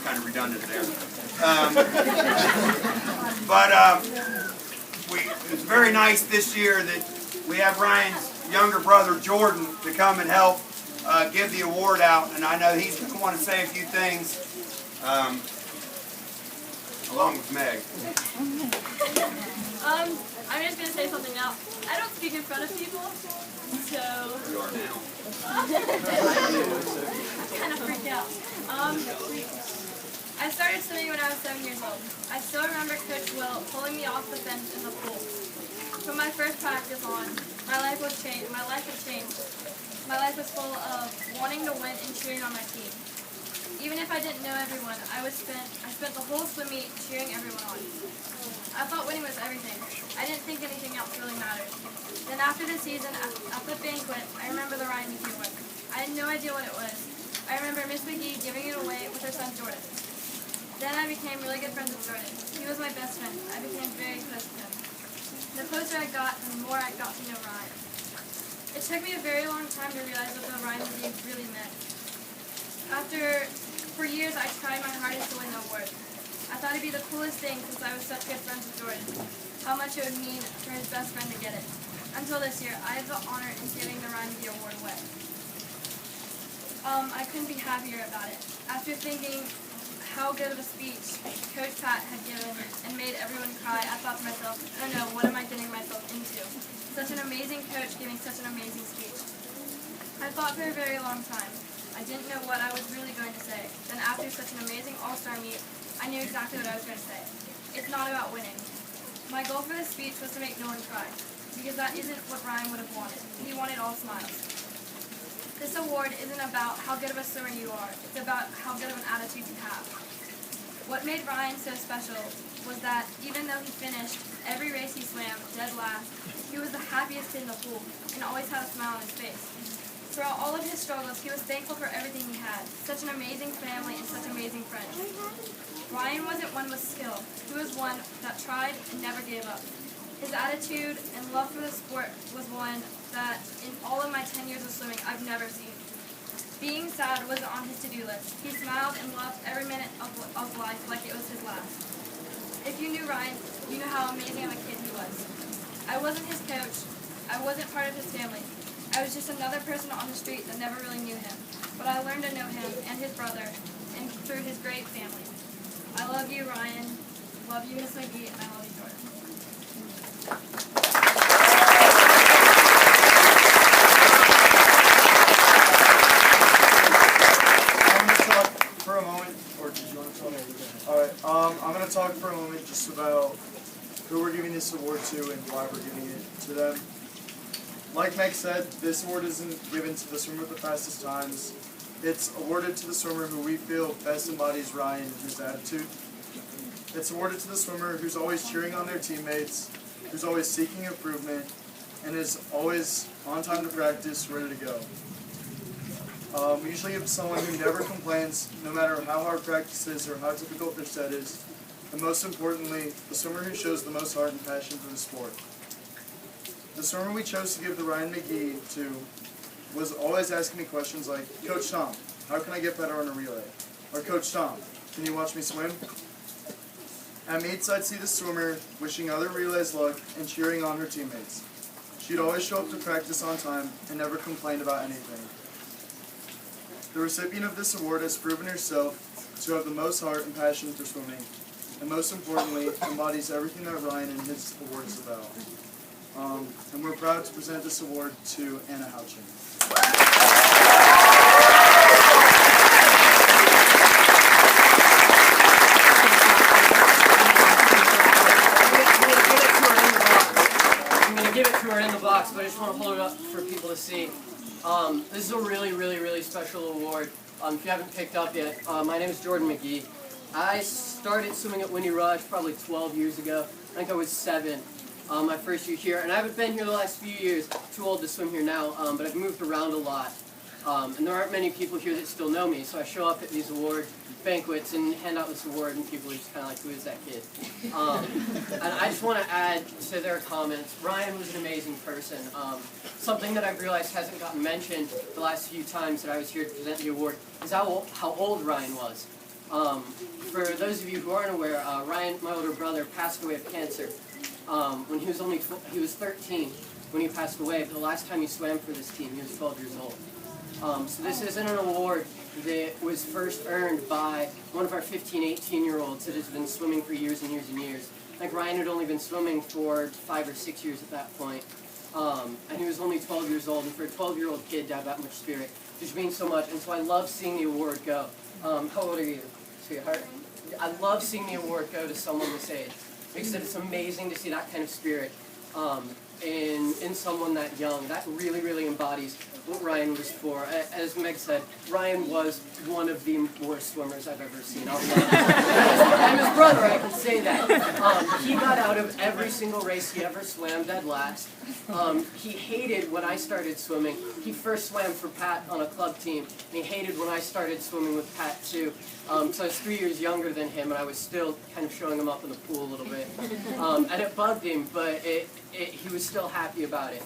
kind of redundant there. It's very nice this year that we have Ryan's younger brother Jordan to come and help give the award out, and I know he's going to want to say a few things along with Meg. I'm just going to say something now. I don't speak in front of people, so You are now. I kind of freaked out. I started swimming when I was 7 years old. I still remember Coach Will pulling me off the fence in the pool. From my first practice on, my life had changed. My life was full of wanting to win and cheering on my team. Even if I didn't know everyone, I spent the whole swim meet cheering everyone on. I thought winning was everything. I didn't think anything else really mattered. Then after the season, at the banquet, I remember the Ryan McGee Award. I had no idea what it was. I remember Miss McGee giving it away with her son Jordan. Then I became really good friends with Jordan. He was my best friend. I became very close to him. The closer I got, the more I got to know Ryan. It took me a very long time to realize what the Ryan McGee really meant. For years, I tried my hardest to win the award. I thought it'd be the coolest thing since I was such good friends with Jordan, how much it would mean for his best friend to get it. Until this year, I have the honor in giving the Ryan McGee Award away. I couldn't be happier about it. After thinking how good of a speech Coach Pat had given and made everyone cry, I thought to myself, oh no, what am I getting myself into? Such an amazing coach giving such an amazing speech. I thought for a very long time. I didn't know what I was really going to say. Then after such an amazing all-star meet, I knew exactly what I was going to say. It's not about winning. My goal for this speech was to make no one cry, because that isn't what Ryan would have wanted. He wanted all smiles. This award isn't about how good of a swimmer you are. It's about how good of an attitude you have. What made Ryan so special was that even though he finished every race he swam dead last, he was the happiest kid in the pool and always had a smile on his face. Throughout all of his struggles, he was thankful for everything he had. Such an amazing family and such amazing friends. Ryan wasn't one with skill. He was one that tried and never gave up. His attitude and love for the sport was one that, in all of my 10 years of swimming, I've never seen. Being sad wasn't on his to-do list. He smiled and loved every minute of life like it was his last. If you knew Ryan, you know how amazing of a kid he was. I wasn't his coach. I wasn't part of his family. I was just another person on the street that never really knew him. But I learned to know him and his brother and through his great family. I love you, Ryan. Love you, Miss McGee, and I love you, Jordan. I'm going to talk for a moment, or did you want to talk? Alright, I'm going to talk for a moment just about who we're giving this award to and why we're giving it to them. Like Meg said, this award isn't given to the swimmer with the fastest times. It's awarded to the swimmer who we feel best embodies Ryan and his attitude. It's awarded to the swimmer who's always cheering on their teammates, who's always seeking improvement, and is always on time to practice, ready to go. We usually give someone who never complains, no matter how hard practice is or how difficult their set is, and most importantly, the swimmer who shows the most heart and passion for the sport. The swimmer we chose to give the Ryan McGee to was always asking me questions like, Coach Tom, how can I get better on a relay? Or Coach Tom, can you watch me swim? At meets, I'd see the swimmer wishing other relays luck and cheering on her teammates. She'd always show up to practice on time and never complained about anything. The recipient of this award has proven herself to have the most heart and passion for swimming, and most importantly, embodies everything that Ryan and his award is about. And we're proud to present this award to Anna Houchin. I'm going to give it to her in the box, but I just want to hold it up for people to see. This is a really, really, really special award. If you haven't picked up yet, my name is Jordan McGee. I started swimming at Winnie Rush probably 12 years ago. I think I was 7. My first year here, and I haven't been here the last few years. Too old to swim here now, but I've moved around a lot. And there aren't many people here that still know me, so I show up at these award banquets and hand out this award, and people are just kind of like, who is that kid? And I just want to add to their comments, Ryan was an amazing person. Something that I've realized hasn't gotten mentioned the last few times that I was here to present the award is how old Ryan was. For those of you who aren't aware, Ryan, my older brother, passed away of cancer when he was 13 when he passed away. But the last time he swam for this team, he was 12 years old. So this isn't an award that was first earned by one of our 15, 18-year-olds that has been swimming for years and years and years. Like Ryan had only been swimming for 5 or 6 years at that point. And he was only 12 years old, and for a 12-year-old kid to have that much spirit just means so much. And so I love seeing the award go. How old are you, sweetheart? I love seeing the award go to someone this age. Because it's amazing to see that kind of spirit in someone that young. That really, really embodies what Ryan was for. As Meg said, Ryan was one of the worst swimmers I've ever seen. I'm his brother, I can say that. He got out of every single race he ever swam dead last. He hated when I started swimming. He first swam for Pat on a club team, and he hated when I started swimming with Pat too. So I was 3 years younger than him, and I was still kind of showing him up in the pool a little bit. And it bugged him, but he was still happy about it.